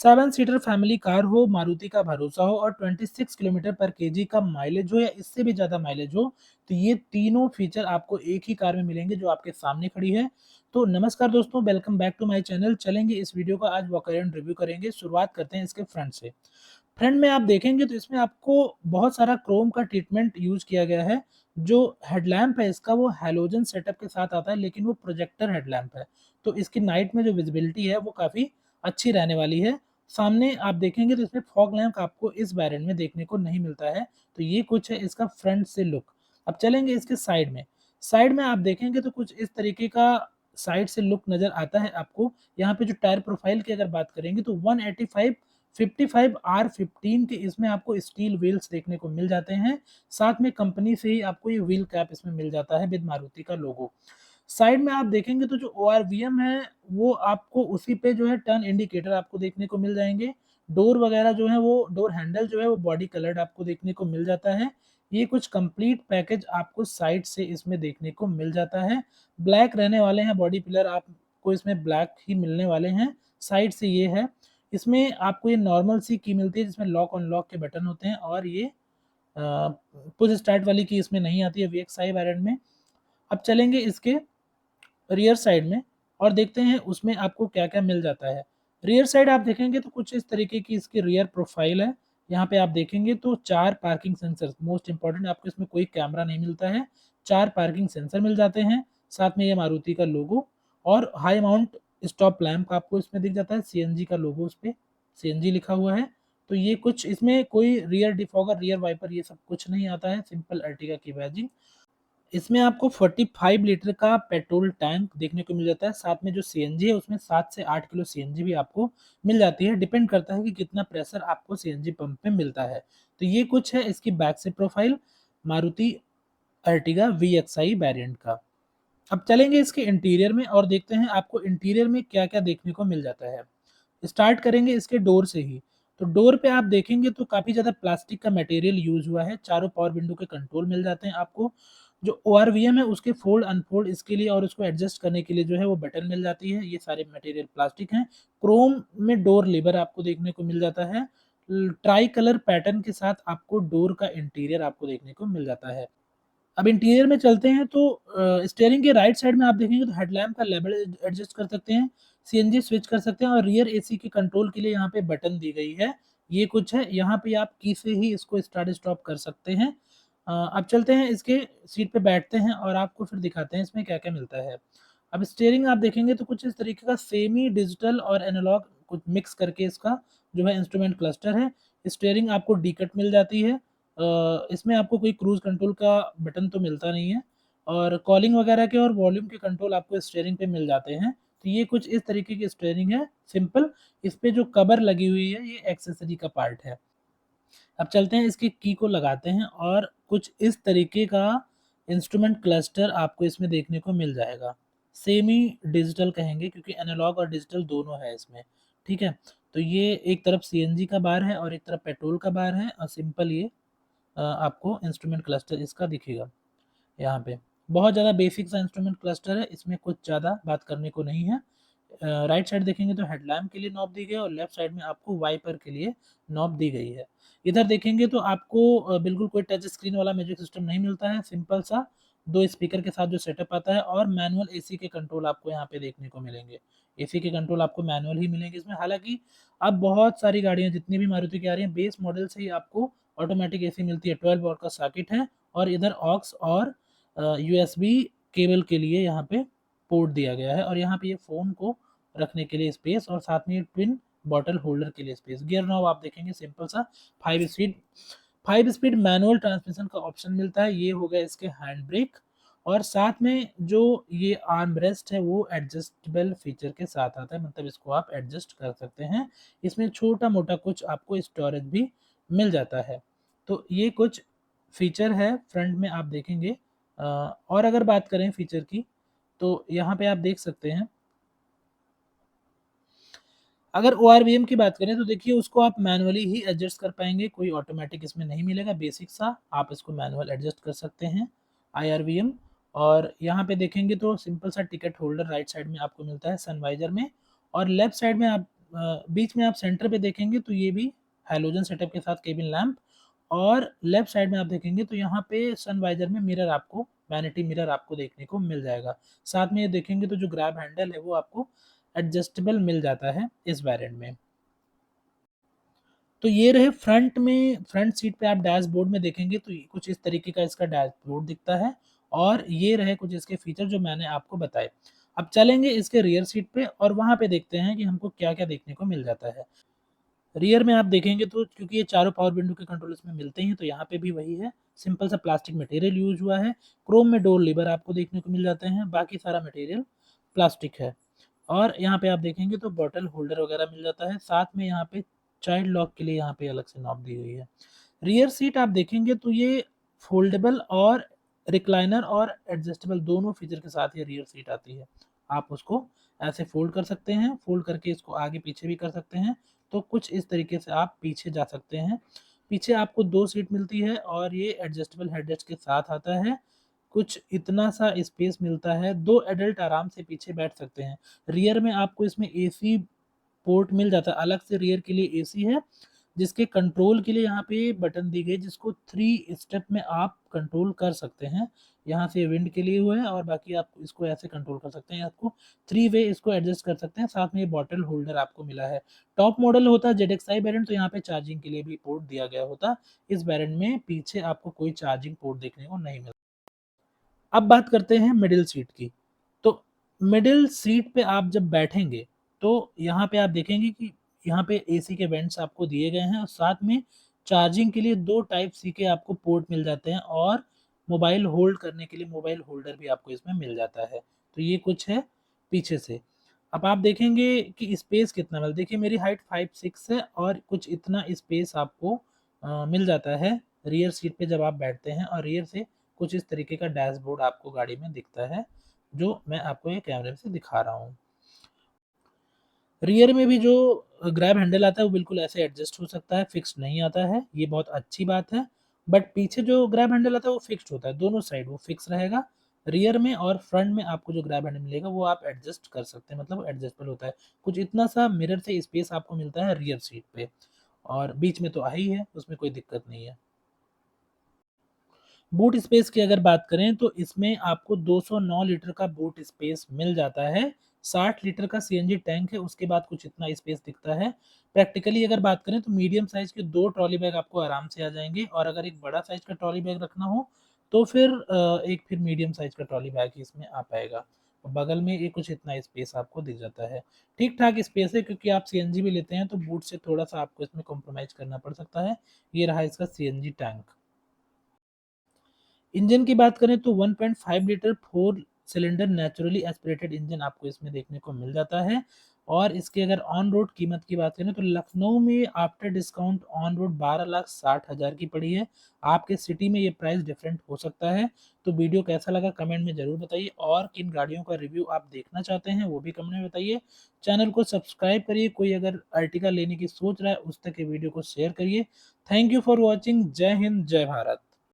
7 seater family car हो, मारुति का भरोसा हो और 26 किलोमीटर पर केजी का माइलेज हो या इससे भी ज़्यादा माइलेज हो, तो ये तीनों फीचर आपको एक ही कार में मिलेंगे जो आपके सामने खड़ी है। तो नमस्कार दोस्तों, welcome back to my channel. चलेंगे इस वीडियो का आज वॉकअराउंड रिव्यू करेंगे। शुरुआत करते हैं इसके फ्रंट से। फ्रंट में आप देखेंगे तो इसमें आपको बहुत सारा क्रोम का ट्रीटमेंट यूज़ किया गया है। जो हेडलैम्प है इसका वो हैलोजन सेटअप के साथ आता है, लेकिन वो प्रोजेक्टर हेडलैम्प है। तो इसकी नाइट में जो विज़िबिलिटी है वो काफ़ी अच्छी रहने वाली है। सामने आप देखेंगे तो इसमें फॉग लैंप आपको इस वेरिएंट में देखने को नहीं मिलता है। तो ये कुछ है इसका फ्रंट से लुक। अब चलेंगे इसके साइड में। साइड में आप देखेंगे तो कुछ इस तरीके का साइड से लुक नज़र आता है आपको। यहाँ पे जो टायर प्रोफाइल की अगर बात करेंगे तो 185 55 R15 के इसमें आपको स्टील व्हील्स देखने को मिल जाते हैं। साथ में कंपनी से ही आपको ये व्हील कैप इसमें मिल जाता है विद मारुति का लोगो। साइड में आप देखेंगे तो जो ओआरवीएम है वो आपको उसी पे जो है टर्न इंडिकेटर आपको देखने को मिल जाएँगे। डोर वगैरह जो है वो डोर हैंडल जो है वो बॉडी कलर्ड आपको देखने को मिल जाता है। ये कुछ कंप्लीट पैकेज आपको साइड से इसमें देखने को मिल जाता है। ब्लैक रहने वाले हैं बॉडी पिलर, आपको इसमें ब्लैक ही मिलने वाले हैं। साइड से ये है। इसमें आपको ये नॉर्मल सी की मिलती है जिसमें लॉक अनलॉक के बटन होते हैं और ये पुश स्टार्ट वाली की इसमें नहीं आती है वीएक्सआई वेरिएंट में। अब चलेंगे इसके रियर साइड में और देखते हैं उसमें आपको क्या-क्या मिल जाता है। रियर साइड आप देखेंगे तो कुछ इस तरीके की इसकी रियर प्रोफाइल है। यहाँ पे आप देखेंगे तो 4 पार्किंग सेंसर्स, मोस्ट इम्पोर्टेंट, आपको इसमें कोई कैमरा नहीं मिलता है। 4 पार्किंग सेंसर मिल जाते हैं, साथ में ये मारुति का लोगो और हाई माउंट स्टॉप लैंप आपको इसमें दिख जाता है, सीएनजी का लोगो उसपे, सीएनजी लिखा हुआ है। तो ये कुछ इसमें कोई रियर डिफॉगर, रियर वाइपर ये सब कुछ नहीं आता है, सिंपल अर्टिगा की बैजिंग। इसमें आपको 45 लीटर का पेट्रोल टैंक देखने को मिल जाता है। साथ में जो सीएनजी है उसमें 7 से 8 किलो सीएनजी भी आपको मिल जाती है। डिपेंड करता है कि कितना प्रेशर आपको सीएनजी पंप में मिलता है। तो ये कुछ है इसकी बैक से profile Maruti Ertiga VXi variant का। अब चलेंगे इसके इंटीरियर में और देखते हैं आपको इंटीरियर में क्या-क्या देखने को मिल जाता है। स्टार्ट करेंगे इसके डोर से ही। तो डोर पे आप देखेंगे तो काफ़ी ज़्यादा प्लास्टिक का मटेरियल यूज़ हुआ है। चारों पावर विंडो के कंट्रोल मिल जाते हैं आपको। जो ओआरवीएम है उसके फोल्ड अनफोल्ड इसके लिए और उसको एडजस्ट करने के लिए जो है वो बटन मिल जाती है। ये सारे मटेरियल प्लास्टिक हैं। क्रोम में डोर लीवर आपको देखने को मिल जाता है। ट्राई कलर पैटर्न के साथ आपको डोर का इंटीरियर आपको देखने को मिल जाता है। अब इंटीरियर में चलते हैं तो स्टीयरिंग के राइट साइड में आप देखेंगे तो हेडलैम्प का लेवल एडजस्ट कर सकते हैं, सीएनजी स्विच कर सकते हैं और रियर एसी के कंट्रोल के लिए यहाँ पे बटन दी गई है। ये कुछ है, यहाँ पे आप की से ही इसको स्टार्ट स्टॉप कर सकते हैं। अब चलते हैं इसके सीट पे बैठते हैं और आपको फिर दिखाते हैं इसमें क्या-क्या मिलता है। अब स्टीयरिंग आप देखेंगे तो कुछ इस तरीके का सेमी डिजिटल और एनालॉग कुछ मिक्स करके इसका जो है इंस्ट्रूमेंट क्लस्टर है। स्टीयरिंग आपको डी-कट मिल जाती है। इसमें आपको कोई क्रूज़ कंट्रोल का बटन तो मिलता नहीं है और कॉलिंग वगैरह के और वॉल्यूम के कंट्रोल आपको स्टीयरिंग पे मिल जाते हैं। तो ये कुछ इस तरीके की स्टीयरिंग है, सिंपल। इस पे जो कवर लगी हुई है ये एक्सेसरी का पार्ट है। अब चलते हैं इसकी की को लगाते हैं और कुछ इस तरीके का इंस्ट्रूमेंट क्लस्टर आपको इसमें देखने को मिल जाएगा। सेमी डिजिटल कहेंगे क्योंकि एनालॉग और डिजिटल दोनों है इसमें, ठीक है? तो ये एक तरफ सीएनजी का बार है और एक तरफ पेट्रोल का बार है और सिंपल ये आपको इंस्ट्रूमेंट क्लस्टर इसका दिखेगा यहाँ पे। बहुत ज़्यादा बेसिक सा इंस्ट्रूमेंट क्लस्टर है, इसमें कुछ ज़्यादा बात करने को नहीं है। राइट साइड देखेंगे तो हेडलैम्प के लिए नॉब दी गई है और लेफ्ट साइड में आपको वाइपर के लिए नॉब दी गई है। इधर देखेंगे तो आपको बिल्कुल कोई टच स्क्रीन वाला म्यूजिक सिस्टम नहीं मिलता है, सिंपल सा 2 स्पीकर के साथ जो सेटअप आता है और मैनुअल एसी के कंट्रोल आपको यहाँ पे देखने को मिलेंगे। एसी के कंट्रोल आपको मैनुअल ही मिलेंगे इसमें, हालाँकि अब बहुत सारी गाड़ियाँ जितनी भी मारुति की आ रही हैं, बेस मॉडल से ही आपको ऑटोमैटिक एसी मिलती है। 12 वॉट का सॉकेट है और इधर ऑक्स और यूएसबी केबल के लिए यहाँ पे पोर्ट दिया गया है और यहाँ पे ये फ़ोन को रखने के लिए स्पेस और साथ में ट्विन बॉटल होल्डर के लिए स्पेस। गियर नॉब आप देखेंगे सिंपल सा 5 स्पीड 5 स्पीड मैनुअल ट्रांसमिशन का ऑप्शन मिलता है। ये हो गया इसके हैंड ब्रेक और साथ में जो ये आर्म रेस्ट है वो एडजस्टेबल फीचर के साथ आता है, मतलब इसको आप एडजस्ट कर सकते हैं। इसमें छोटा-मोटा कुछ आपको स्टोरेज भी मिल जाता है। तो ये कुछ फीचर है फ्रंट में आप देखेंगे। और अगर बात करें फीचर की तो यहाँ पे आप देख सकते हैं, अगर ओआरवीएम की बात करें तो देखिए उसको आप मैनुअली ही एडजस्ट कर पाएँगे, कोई ऑटोमैटिक इसमें नहीं मिलेगा, बेसिक सा आप इसको मैनुअल एडजस्ट कर सकते हैं आईआरवीएम। और यहाँ पे देखेंगे तो सिंपल सा टिकट होल्डर राइट साइड में आपको मिलता है सनवाइज़र में और लेफ्ट साइड में आप बीच में आप सेंटर पे देखेंगे तो ये भी हैलोजन सेटअप के साथ केबिन लैंप, और लेफ्ट साइड में आप देखेंगे तो यहाँ पे सन वाइज़र में मिरर आपको, वैनिटी मिरर आपको देखने को मिल जाएगा। साथ में ये देखेंगे तो जो ग्रैब हैंडल है वो आपको एडजस्टेबल मिल जाता है इस वेरिएंट में। तो ये रहे फ्रंट में, फ्रंट सीट पे आप डैशबोर्ड में देखेंगे तो ये कुछ इस तरीके का इसका डैशबोर्ड दिखता है, और ये रहे कुछ इसके फीचर जो मैंने आपको बताए। अब चलेंगे इसके रियर सीट पे और वहाँ पे देखते हैं कि हमको क्या-क्या देखने को मिल जाता है। रियर में आप देखेंगे तो क्योंकि ये चारों पावर विंडो के कंट्रोल इसमें मिलते ही हैं, तो यहाँ पे भी वही है, सिंपल सा प्लास्टिक मटेरियल यूज़ हुआ है। क्रोम में डोर लीवर आपको देखने को मिल जाते हैं, बाकी सारा मटेरियल प्लास्टिक है। और यहाँ पे आप देखेंगे तो बॉटल होल्डर वगैरह मिल जाता है, साथ में यहाँ पे चाइल्ड लॉक के लिए यहाँ पे अलग से नॉब दी हुई है। रियर सीट आप देखेंगे तो ये फोल्डेबल और रिक्लाइनर और एडजस्टेबल दोनों फीचर के साथ ये रियर सीट आती है। आप उसको ऐसे फोल्ड कर सकते हैं, फोल्ड करके इसको आगे पीछे भी कर सकते हैं, तो कुछ इस तरीके से आप पीछे जा सकते हैं। पीछे आपको 2 सीट मिलती है और ये एडजस्टेबल हेडरेस्ट के साथ आता है। कुछ इतना सा स्पेस मिलता है, 2 एडल्ट आराम से पीछे बैठ सकते हैं। रियर में आपको इसमें एसी पोर्ट मिल जाता है, अलग से रियर के लिए एसी है, जिसके कंट्रोल के लिए यहाँ पे बटन दी गई है, जिसको 3 स्टेप में आप कंट्रोल कर सकते हैं। यहाँ से विंड के लिए हुआ है और बाकी आप इसको ऐसे कंट्रोल कर सकते हैं, आपको 3 वे इसको एडजस्ट कर सकते हैं। साथ में ये बॉटल होल्डर आपको मिला है। टॉप मॉडल होता है जेडएक्सआई वेरिएंट, तो यहाँ पे चार्जिंग के लिए भी पोर्ट दिया गया होता। इस वेरिएंट में पीछे आपको कोई चार्जिंग पोर्ट देखने को नहीं मिलता। अब बात करते हैं मिडिल सीट की। तो मिडिल सीट पे आप जब बैठेंगे, तो यहाँ पे आप देखेंगे कि यहाँ पे एसी के वेंट्स आपको दिए गए हैं और साथ में चार्जिंग के लिए 2 टाइप सी के आपको पोर्ट मिल जाते हैं, और मोबाइल होल्ड करने के लिए मोबाइल होल्डर भी आपको इसमें मिल जाता है। तो ये कुछ है पीछे से। अब आप देखेंगे कि स्पेस कितना है, देखिए मेरी हाइट 5'6" है और कुछ इतना स्पेस आपको मिल जाता है रियर सीट पे जब आप बैठते हैं, और रियर से कुछ इस तरीके का डैशबोर्ड आपको गाड़ी में दिखता है, जो मैं आपको ये कैमरे से दिखा रहा हूँ। रियर में भी जो ग्रैब हैंडल आता है वो बिल्कुल ऐसे एडजस्ट हो सकता है, फिक्स्ड नहीं आता है, ये बहुत अच्छी बात है। बट पीछे जो ग्रैब हैंडल आता है वो फिक्स्ड होता है, दोनों साइड वो फिक्स रहेगा। रियर में और फ्रंट में आपको जो ग्रैब हैंडल मिलेगा वो आप एडजस्ट कर सकते हैं, मतलब एडजस्टेबल होता है। कुछ इतना सा मिरर से स्पेस आपको मिलता है रियर सीट पे, और बीच में तो आ ही है, उसमें कोई दिक्कत नहीं है। बूट स्पेस की अगर बात करें तो इसमें आपको 209 लीटर का बूट स्पेस मिल जाता है। 60 लीटर का सीएनजी टैंक है, उसके बाद कुछ इतना स्पेस दिखता है। प्रैक्टिकली अगर बात करें तो मीडियम साइज़ के 2 ट्रॉली बैग आपको आराम से आ जाएँगे, और अगर एक बड़ा साइज़ का ट्रॉली बैग रखना हो तो फिर एक फिर मीडियम साइज़ का ट्रॉली बैग ही इसमें आ पाएगा। बगल में ये कुछ इतना स्पेस आपको दिख जाता है। ठीक-ठाक स्पेस है, क्योंकि आप सीएनजी भी लेते हैं तो बूट से थोड़ा-सा आपको इसमें कॉम्प्रोमाइज़ करना पड़ सकता है। ये रहा इसका सीएनजी टैंक। इंजन की बात करें तो 1.5 litre 4 cylinder naturally aspirated engine आपको इसमें देखने को मिल जाता है, और इसकी अगर ऑन रोड कीमत की बात करें तो लखनऊ में आफ्टर डिस्काउंट ऑन रोड 12,60,000 की पड़ी है। आपके सिटी में ये प्राइस डिफरेंट हो सकता है। तो वीडियो कैसा लगा कमेंट में ज़रूर बताइए, और किन गाड़ियों का रिव्यू आप देखना चाहते हैं वो भी कमेंट में बताइए। चैनल को सब्सक्राइब करिए, कोई अगर अर्टिगा लेने की सोच रहा है उस तक के वीडियो को शेयर करिए। Thank you for watching. जय हिंद, जय भारत।